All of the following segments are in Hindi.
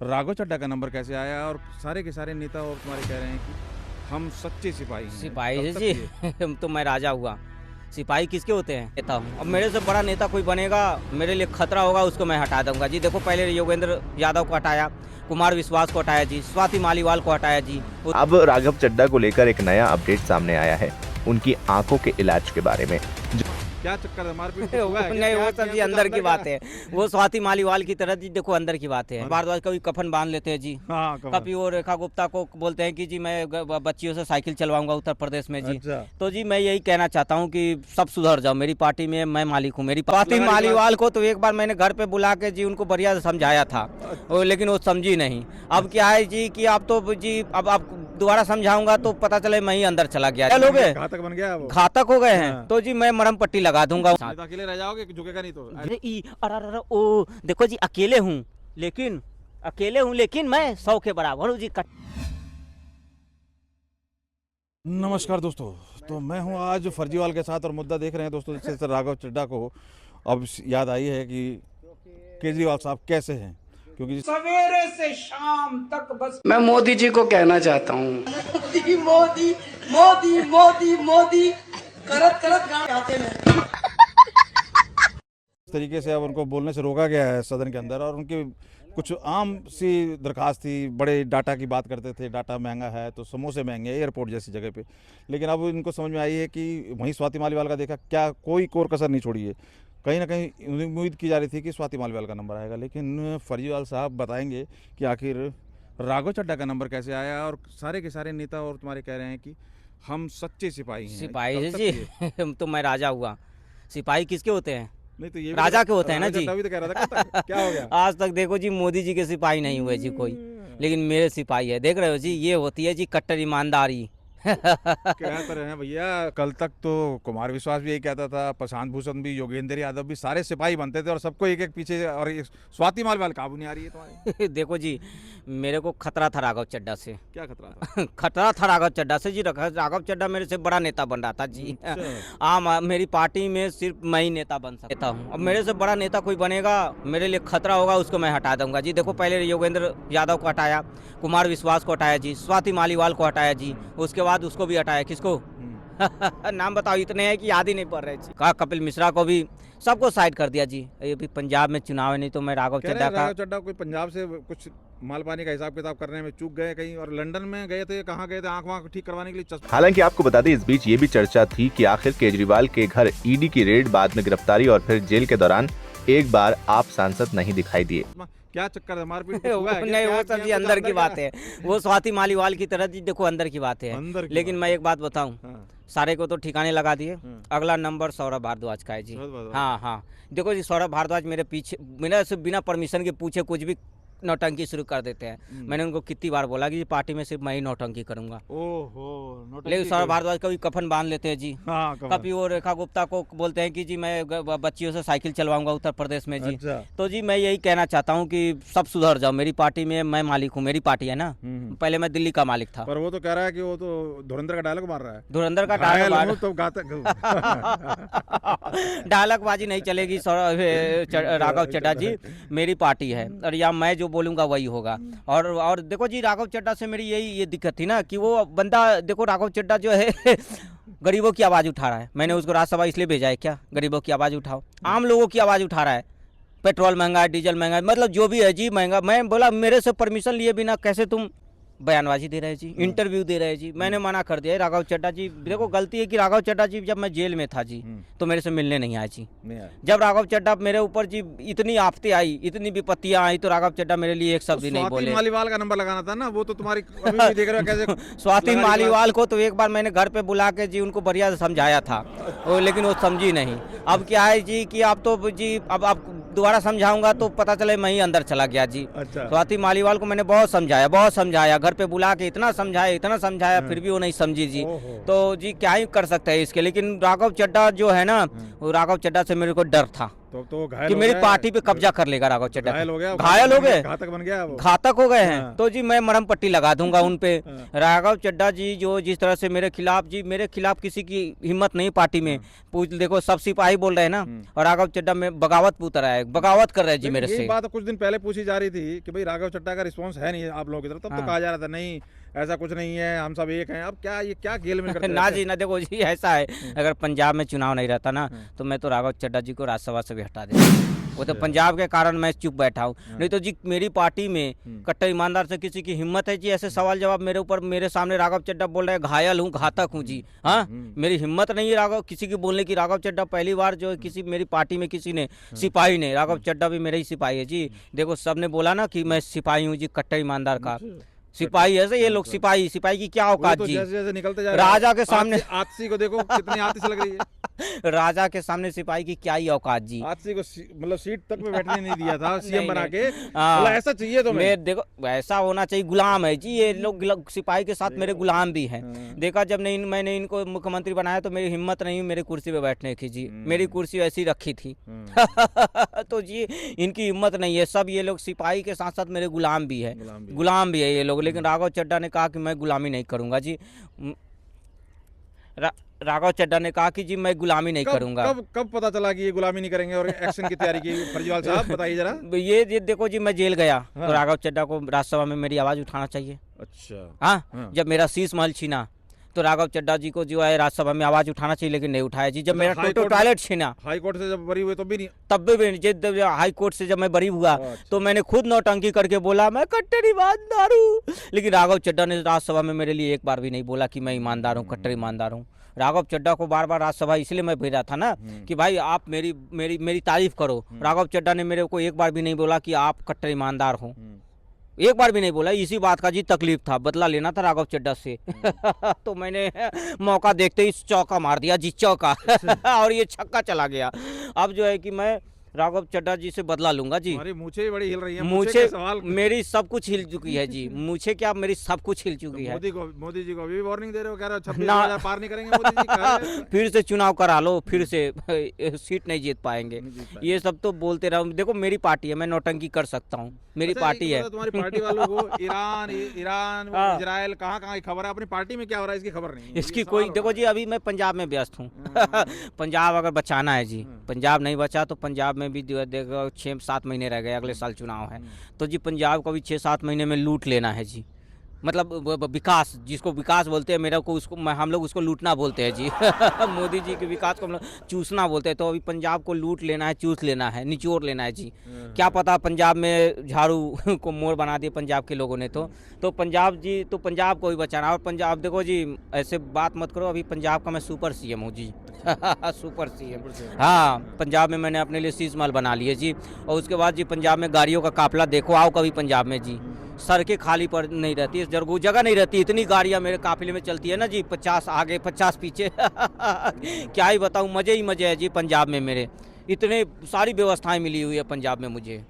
राघव चड्ढा का नंबर कैसे आया और सारे के सारे नेता और तुम्हारे कह रहे हैं कि हम सच्चे सिपाही हैं। सिपाही कब है तक जी। ये? तो मैं राजा हुआ। सिपाही किसके होते हैं? नेता हूँ। अब मेरे से बड़ा नेता कोई बनेगा, मेरे लिए खतरा होगा, उसको मैं हटा दूंगा जी। देखो पहले योगेंद्र यादव को हटाया, कुमार विश्वास को हटाया जी, स्वाति मालीवाल को हटाया जी। अब राघव चड्ढा को लेकर एक नया अपडेट सामने आया है, उनकी आंखों के इलाज के बारे में। क्या चक्कर है? मारपीट कुछ हुआ है? नहीं, वो क्या सब जी किया? अंदर की क्या? बात है। वो स्वाति मालीवाल की तरह जी, देखो अंदर की बात है। हाँ। भारद्वाज कभी कफन बांध लेते हैं जी। हाँ, कभी वो रेखा गुप्ता को बोलते हैं कि जी मैं बच्चियों से साइकिल चलवाऊंगा उत्तर प्रदेश में जी। अच्छा। तो जी मैं यही कहना चाहता हूँ कि सब सुधर जाओ। मेरी पार्टी में मैं मालिक हूँ। मेरी स्वाति लगा ली मालीवाल को तो एक बार मैंने घर पे बुला के जी उनको बढ़िया से समझाया था, लेकिन वो समझी नहीं। अब क्या है जी कि आप तो जी अब आप दोबारा समझाऊंगा तो पता चले मैं ही अंदर चला गया। क्या लोग घातक बन गया वो। घातक हो गए हैं। हाँ। तो जी मैं मरहम पट्टी लगा दूंगा। नहीं तो अकेले रह जाओगे, झुकेगा नहीं तो। अरे अरे ओ देखो जी, अकेले हूँ लेकिन मैं 100 के बराबर हूँ जी। नमस्कार दोस्तों, तो मैं हूं आज फर्जीवाल के साथ और मुद्दा देख रहे हैं दोस्तों। जैसे राघव चड्ढा को अब याद आई है कि केजरीवाल साहब कैसे हैं, क्योंकि सवेरे से शाम तक बस मैं मोदी जी को कहना चाहता हूँ, मोदी मोदी मोदी मोदी मोदी करत करत गाँव आते हैं। इस तरीके से अब उनको बोलने से रोका गया है सदन के अंदर। और उनकी कुछ आम सी दरखास्त थी, बड़े डाटा की बात करते थे, डाटा महंगा है तो समोसे महंगे एयरपोर्ट जैसी जगह पे। लेकिन अब इनको समझ में आई है कि वहीं स्वाति मालीवाल का देखा, क्या कोई कोर कसर नहीं छोड़ी है। कहीं ना कहीं उम्मीद की जा रही थी कि स्वाति मालीवाल का नंबर आएगा, लेकिन फर्जीवाल साहब बताएंगे कि आखिर राघव चड्ढा का नंबर कैसे आया और सारे के सारे नेता और तुम्हारे कह रहे हैं कि हम सच्चे सिपाही हैं। सिपाही कब है तक जी। ये? तो मैं राजा हुआ। सिपाही किसके होते हैं? नहीं तो ये भी राजा तो- के होते हैं ना राजा जी। तभी तो कह रहा था, कब तक? क्या हो गया? आज तक देखो जी मोदी जी के सिपाही नहीं हुए जी कोई, लेकिन मेरे सिपाही है। देख रहे हो जी, ये होती है जी कट्टर ईमानदारी। कह तो रहे हैं भैया, कल तक तो कुमार विश्वास भी यही कहता था, प्रशांत भूषण भी, योगेंद्र यादव भी, सारे सिपाही बनते थे और सबको एक एक पीछे। और ये स्वाति मालीवाल काबू नहीं आ रही है तुम्हारी। देखो जी, मेरे को खतरा था राघव चड्ढा से। क्या खतरा था? खतरा था राघव चड्ढा से जी। राघव चड्ढा मेरे से बड़ा नेता बन रहा था जी। मेरी पार्टी में सिर्फ मैं ही नेता बन सकता हूँ। अब मेरे से बड़ा नेता कोई बनेगा, मेरे लिए खतरा होगा, उसको मैं हटा दूंगा जी। देखो पहले योगेंद्र यादव को हटाया, कुमार विश्वास को हटाया जी, स्वाति मालीवाल को हटाया जी, उसके बाद उसको भी हटाया। किसको? नाम बताओ, इतने हैं कि याद ही नहीं पड़ रहे जी। कहा कपिल मिश्रा को भी, सबको साइड कर दिया जी। ये भी पंजाब में चुनाव है, नहीं तो मैं राघव कह रहे चड्ढा हैं का। राघव चड्ढा कोई पंजाब से कुछ माल पानी का हिसाब किताब करने में चूक गए कहीं, और लंदन में गए थे, कहाँ गए थे आंख वाँख ठीक करवाने के लिए चश्मा। हालांकि आपको बता दें, इस बीच ये भी चर्चा थी कि आखिर केजरीवाल के घर ईडी की रेड, बाद में गिरफ्तारी और फिर जेल के दौरान एक बार आप सांसद नहीं दिखाई दिए। क्या चक्कर है? मारपीट कुछ हुआ है? नहीं, क्या वो किया? सब जी कुछ अंदर की क्या? बात है। वो स्वाति मालीवाल की तरह जी, देखो अंदर की बात है। अंदर की लेकिन बात। मैं एक बात बताऊं, हाँ। सारे को तो ठिकाने लगा दिए। हाँ। अगला नंबर सौरभ भारद्वाज का है जी। सौरभ भारद्वाज। हाँ हाँ, देखो जी, सौरभ भारद्वाज मेरे पीछे मेरा से बिना परमिशन के पूछे कुछ भी नौटंकी शुरू कर देते हैं। मैंने उनको कितनी बार बोला कि पार्टी में सिर्फ मैं ही नौटंकी करूंगा, ओहो, नोटंकी लेकिन सौरभ कोई- भारद्वाज कभी कफन बांध लेते हैं जी। हाँ, कभी वो रेखा गुप्ता को बोलते हैं कि जी मैं बच्चियों से साइकिल चलवाऊंगा उत्तर प्रदेश में जी। अच्छा। तो जी मैं यही कहना चाहता हूँ कि सब सुधर जाओ। मेरी पार्टी में मैं मालिक हूँ। मेरी पार्टी है ना। पहले मैं दिल्ली का मालिक था। पर वो तो कह रहा है कि वो तो धुरंधर का डायलॉग मार रहा है। धुरंधर का घायल डायलॉग हूं तो घातक। डायलॉगबाजी नहीं चलेगी राघव चड्ढा जी। मेरी पार्टी है और या मैं जो बोलूंगा वही होगा। और देखो जी, राघव चड्ढा से मेरी ये दिक्कत थी ना कि वो बंदा, देखो राघव चड्ढा जो है गरीबों की आवाज़ उठा रहा है। मैंने उसको राज्यसभा इसलिए भेजा है, क्या गरीबों की आवाज़ उठाओ, आम लोगों की आवाज़ उठा रहा है। पेट्रोल महंगा है, डीजल महंगा है, मतलब जो भी है जी महंगा। मैं बोला मेरे से परमिशन लिए बिना कैसे तुम बयानबाजी दे रहे जी, इंटरव्यू दे रहे जी। मैंने मना कर दिया। राघव चड्ढा जी, देखो गलती है कि राघव चड्ढा जी जब मैं जेल में था जी तो मेरे से मिलने नहीं आए जी। नहीं आया। जब राघव चड्ढा मेरे ऊपर जी इतनी आफतें आई, इतनी विपत्तियां आई, तो राघव चड्ढा मेरे लिए एक शब्द भी नहीं स्वाति बोले। मालीवाल का नंबर लगाना था ना, वो तो तुम्हारी अभी भी देख रहे हो कैसे। स्वाति लगा ली मालीवाल को तो एक बार मैंने घर पे बुला के जी उनको बढ़िया से समझाया था, लेकिन वो समझी नहीं। अब क्या है जी कि आप तो जी अब आप दोबारा समझाऊंगा तो पता चले मैं ही अंदर चला गया जी। अच्छा। स्वाति मालीवाल को मैंने बहुत समझाया, घर पे बुला के इतना समझाया, फिर भी वो नहीं समझी जी। ओहो। तो जी क्या ही कर सकते हैं इसके। लेकिन राघव चड्ढा जो है ना, वो राघव चड्ढा से मेरे को डर था। तो घायल कि हो मेरी गया, पार्टी पे कब्जा कर लेगा राघव चड्ढा। घायल हो गया, घायल हो गए, घातक बन गया वो। घातक हो गए हैं। हाँ। तो जी मैं मरहम पट्टी लगा दूंगा उन पे। हाँ। राघव चड्ढा जी जो जिस तरह से मेरे खिलाफ किसी की हिम्मत नहीं पार्टी में। पूछ देखो, सब सिपाही बोल रहे हैं ना, और राघव चड्ढा में बगावत पूत रहा है, बगावत कर रहे हैं जी मेरे यही से। बात कुछ दिन पहले पूछी जा रही थी कि भाई राघव चड्ढा का रिस्पांस है नहीं आप लोगों की तरफ, तब तो हाँ। कहा जा रहा था नहीं ऐसा कुछ नहीं है, हम सब एक हैं। अब क्या ये क्या गेल में करते ना रहते जी हैं? ना, देखो जी ऐसा है, अगर पंजाब में चुनाव नहीं रहता ना तो मैं तो राघव चड्ढा जी को राज्यसभा से भी हटा देता। वो तो पंजाब के कारण मैं चुप बैठा हूँ, नहीं तो जी मेरी पार्टी में कट्टर ईमानदार से किसी की हिम्मत है जी ऐसे सवाल जवाब मेरे सामने राघव चड्ढा बोल रहे हैं घायल हूँ, घातक हूँ जी। हाँ, मेरी हिम्मत नहीं है राघव किसी की बोलने की। राघव चड्ढा पहली बार जो है किसी मेरी पार्टी में किसी ने सिपाही ने, राघव चड्ढा भी मेरे ही सिपाही है जी। देखो सबने बोला ना कि मैं सिपाही हूँ जी, कट्टर ईमानदार का सिपाही। ऐसे ये लोग सिपाही की क्या वही औकात तो जी। जैसे जैसे निकलते जा रहे हैं, राजा के सामने आतसी को देखो कितनी आतिश लग रही है। राजा के सामने सिपाही की क्या ही औकात जी। आतसी को मतलब सीट तक में बैठने नहीं दिया था सीएम नहीं, बना नहीं। के। हाँ। मतलब ऐसा चाहिए तो मैं देखो ऐसा होना चाहिए, गुलाम है जी ये लोग सिपाही के साथ मेरे गुलाम भी हैं। देखा जब नहीं मैंने इनको मुख्यमंत्री बनाया तो मेरी हिम्मत नहीं मेरे कुर्सी पे बैठने की जी, मेरी कुर्सी ऐसी रखी थी। तो जी इनकी हिम्मत नहीं है, सब ये लोग सिपाही के साथ साथ मेरे गुलाम भी है, गुलाम भी है ये लोग। लेकिन राघव चड्ढा ने कहा कि मैं गुलामी नहीं करूंगा जी। राघव चड्ढा ने कहा कि जी मैं गुलामी नहीं करूंगा। कब पता चला कि ये गुलामी नहीं करेंगे और एक्शन की तैयारी की? फर्जीवाल साहब बताइए जरा। ये देखो जी मैं जेल गया हाँ। तो राघव चड्ढा को राज्यसभा में मेरी आवाज उठाना चाहिए। अच्छा। हाँ, जब मेरा शीश महल छीना तो राघव चड्ढा जी को जो है राज्यसभा में आवाज उठाना चाहिए, लेकिन नहीं उठाया जी। जब मेरा टोटो टॉयलेट छीना, हाई कोर्ट से जब बरी हुए तब भी नहीं? तब भी नहीं। हाई कोर्ट से जब मैं बरी हुआ तो मैंने खुद नौटंकी करके बोला मैं कट्टर ईमानदार हूँ, लेकिन राघव चड्ढा ने राज्यसभा में मेरे लिए एक बार भी नहीं बोला कि मैं ईमानदार हूँ, कट्टर ईमानदार हूँ। राघव चड्ढा को बार बार राज्यसभा इसलिए मैं भेजा था ना कि भाई आप मेरी तारीफ करो। राघव चड्ढा ने मेरे को एक बार भी नहीं बोला कि आप कट्टर ईमानदार हो, एक बार भी नहीं बोला। इसी बात का जी तकलीफ था, बदला लेना था राघव चड्ढा से। तो मैंने मौका देखते ही चौका मार दिया जी, चौका। और ये छक्का चला गया। अब जो है कि मैं राघव चड्ढा जी से बदला लूंगा जी। हमारी मूछें बड़ी हिल रही हैं। मूछें सवाल मेरी सब कुछ हिल चुकी है जी। मूछें क्या, मेरी सब कुछ हिल चुकी है। मोदी जी को अभी वार्निंग दे रहे हो, कह रहे हो 26 ना। हजार पार नहीं करेंगे मोदी जी, कह रहे हैं। फिर से चुनाव करा लो, फिर से सीट नहीं जीत पाएंगे। ये सब तो बोलते रहो। देखो मेरी पार्टी है, मैं नौटंकी कर सकता हूँ, मेरी अच्छा, पार्टी है। तुम्हारी पार्टी वालों को ईरान इजराइल कहाँ की खबर है? अपनी पार्टी में क्या हो रहा है इसकी खबर नहीं है। इसकी ये कोई सवाल देखो होता जी, अभी मैं पंजाब में व्यस्त हूँ। पंजाब अगर बचाना है जी, पंजाब नहीं बचा तो पंजाब में भी देखो 6-7 महीने रह गए, अगले साल चुनाव है। तो जी पंजाब को भी 6-7 महीने में लूट लेना है जी। मतलब विकास, जिसको विकास बोलते हैं, मेरा को उसको हम लोग उसको लूटना बोलते हैं जी। मोदी जी के विकास को हम लोग चूसना बोलते हैं। तो अभी पंजाब को लूट लेना है, चूस लेना है, निचोड़ लेना है जी। क्या पता पंजाब में झाड़ू को मोर बना दिए पंजाब के लोगों ने। तो पंजाब जी, तो पंजाब को भी बचाना। और पंजाब देखो जी ऐसे बात मत करो, अभी पंजाब का मैं सुपर सीएम हूँ जी। Super CM. हाँ, पंजाब में मैंने अपने लिए शीश महल बना लिए जी। और उसके बाद जी पंजाब में गाड़ियों का काफिला देखो, आओ कभी पंजाब में जी। सड़कें खाली पर नहीं रहती, जगह नहीं रहती, इतनी गाड़ियां मेरे काफिले में चलती है ना जी, 50 आगे 50 पीछे। क्या ही बताऊं, मजे ही मजे है जी पंजाब में मेरे। इतने सारी व्यवस्थाएं मिली हुई है पंजाब में मुझे।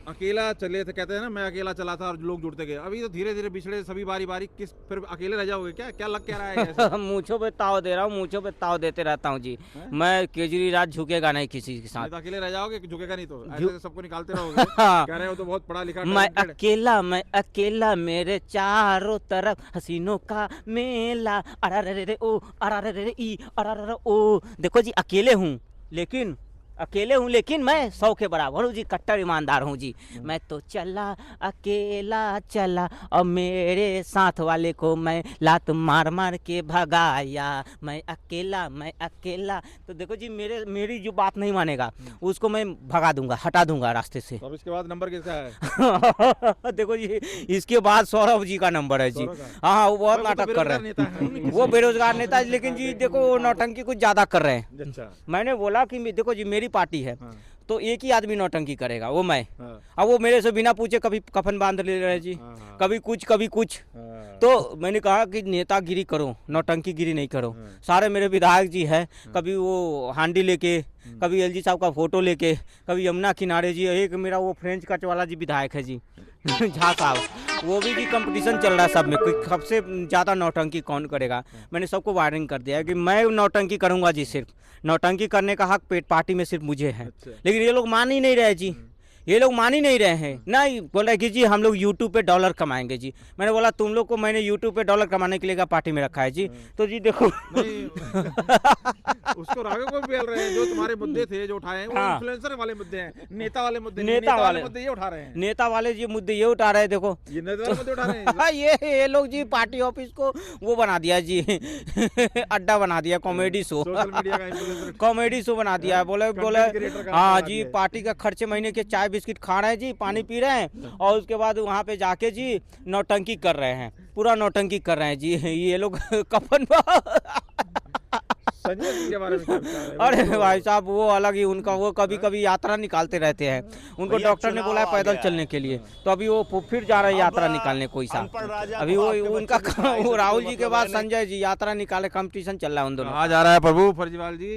अकेला चले थे, कहते हैं ना मैं अकेला चला था और लोग जुड़ते गए। अभी तो धीरे धीरे बिछड़े सभी बारी किस फिर अकेले रह जाओगे क्या? क्या लग क्या रहा है ऐसे? मूंछों पे ताव दे रहा हूँ, मूंछों पे ताव देते रहता हूँ जी। मैं केजरीवाल झुकेगा नहीं किसी के साथ। तो अकेले रह जाओगे, झुकेगा नहीं तो ऐसे सबको निकालते रहोगे। कह रहे हो तो बहुत पढ़ा लिखा। मैं अकेला मेरे चारों तरफ हसीनों का मेला। अरे ओ अरे ई अरे ओ। देखो जी अकेले हूँ लेकिन मैं 100 के बराबर हूँ जी, कट्टर ईमानदार हूँ जी। मैं तो चला अकेला चला और मेरे साथ वाले को मैं लात मार मार के भगाया। मैं अकेला। तो देखो जी मेरी जो बात नहीं मानेगा उसको मैं भगा दूंगा, हटा दूंगा रास्ते से। अब इसके बाद नंबर किसका है? देखो जी इसके बाद सौरभ जी का नंबर है जी। हाँ, वो बहुत नाटक कर रहे हैं। वो बेरोजगार नेता है, लेकिन जी देखो नौटंकी कुछ ज्यादा कर रहे हैं। अच्छा। मैंने बोला कि देखो जी मेरी पार्टी है तो एक ही आदमी नौटंकी करेगा, वो मैं। हाँ। अब वो मेरे से बिना पूछे कभी कफन बांध ले रहे जी, कभी कुछ। तो मैंने कहा कि नेतागिरी करो, नौटंकी गिरी नहीं करो। सारे मेरे विधायक जी है, कभी वो हांडी लेके, कभी एलजी साहब का फोटो लेके, कभी यमुना किनारे जी। एक मेरा वो फ्रेंच कट वाला जी विधायक है जी, झा साहब, वो भी जी कंपटीशन चल रहा है सब में, कोई सबसे ज़्यादा नौटंकी कौन करेगा। मैंने सबको वार्निंग कर दिया है कि मैं नौटंकी करूँगा जी, सिर्फ नौटंकी करने का हक पेट पार्टी में सिर्फ मुझे है। लेकिन ये लोग मान ही नहीं रहे जी, ये लोग मान ही नहीं रहे हैं। नहीं बोल रहे कि जी हम लोग यूट्यूब पे डॉलर कमाएंगे जी। मैंने बोला तुम लोग को मैंने यूट्यूब पे डॉलर कमाने के लिए क्या पार्टी में रखा है जी। तो जी देखो उसको राघव को बोल रहे हैं, जो तुम्हारे मुद्दे थे जो उठाए हैं वो हाँ। इन्फ्लुएंसर वाले मुद्दे हैं, नेता वाले मुद्दे नहीं, नेता वाले मुद्दे ये उठा रहे हैं। नेता वाले जी मुद्दे ये उठा रहे हैं, देखो ये नेता वाले मुद्दे उठा रहे हैं। ये लोग जी पार्टी ऑफिस को वो बना दिया जी अड्डा बना दिया, कॉमेडी शो, सोशल मीडिया का इन्फ्लुएंसर। कॉमेडी शो बना दिया है। बोले creator का हाँ बना जी, दिया है। पार्टी का खर्चे महीने के चाय बिस्किट खा रहे हैं जी, पानी पी रहे हैं, और उसके बाद वहाँ पे जाके जी नौटंकी कर रहे हैं, पूरा नौटंकी कर रहे हैं जी ये लोग कफन संजय सिंह के बारे में क्या विचार है? अरे भाई साहब वो अलग ही उनका, वो कभी कभी यात्रा निकालते रहते हैं। उनको डॉक्टर ने बोला है पैदल चलने के लिए, तो अभी वो फिर जा रहे हैं यात्रा निकालने कोई सा। अभी वो उनका वो राहुल जी के बाद संजय जी यात्रा निकाले, कंपटीशन चल रहा है उन दोनों। कहा जा रहा है प्रभु फर्जीवाल जी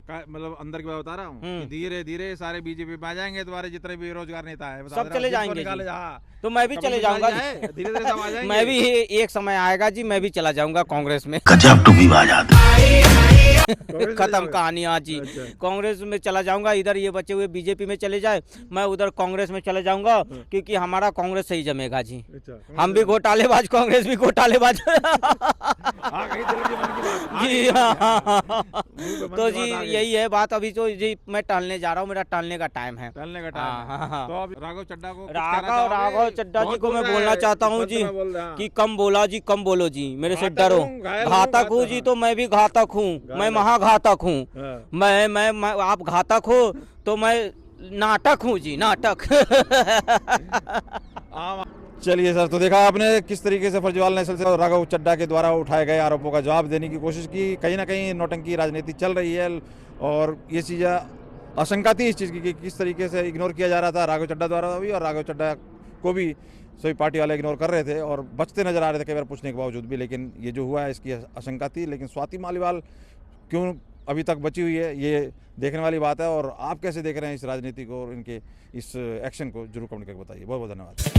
मतलब अंदर की बात बता रहा हूँ, धीरे धीरे सारे बीजेपी में आ जाएंगे, तुम्हारे जितने भी बेरोजगार नेता है सब चले जाएंगे निकाले जी। जा। तो मैं भी चले जाऊंगा, धीरे धीरे सब आ जाएंगे। मैं भी एक समय आएगा जी, मैं भी चला जाऊंगा कांग्रेस में। खत्म कहानी आज जी, कांग्रेस में चला जाऊंगा। इधर ये बचे हुए बीजेपी में चले जाए, मैं उधर कांग्रेस में चले जाऊंगा, क्योंकि हमारा कांग्रेस सही जमेगा जी। हम भी घोटालेबाज, कांग्रेस भी घोटालेबाज जी। हाँ तो जी यही है बात। अभी तो जी मैं टहलने जा रहा हूँ, मेरा टहलने का टाइम है। टहलने का टाइम है। हाँ। तो अब राघव चड्ढा को राघव चड्ढा जी को मैं बोलना चाहता हूँ जी कि कम बोला जी, कम बोलो जी, मेरे से डरो। घातक हूँ जी, तो मैं भी घातक हूँ, मैं महाघातक हूँ। मैं आप घातक हो तो मैं नाटक हूँ जी, नाटक। चलिए सर, तो देखा आपने किस तरीके से फर्जीवाल नेशनल से और राघव चड्ढा के द्वारा उठाए गए आरोपों का जवाब देने की कोशिश की। कहीं ना कहीं नौटंकी राजनीति चल रही है और ये चीज़ें आशंका थी इस चीज़ की कि किस तरीके से इग्नोर किया जा रहा था राघव चड्ढा द्वारा भी, और राघव चड्ढा को भी सभी पार्टी वाले इग्नोर कर रहे थे और बचते नजर आ रहे थे कई बार पूछने के बावजूद भी। लेकिन ये जो हुआ है इसकी आशंका थी। लेकिन स्वाति मालीवाल क्यों अभी तक बची हुई है ये देखने वाली बात है। और आप कैसे देख रहे हैं इस राजनीति को और इनके इस एक्शन को, जरूर कमेंट करके बताइए। बहुत बहुत धन्यवाद।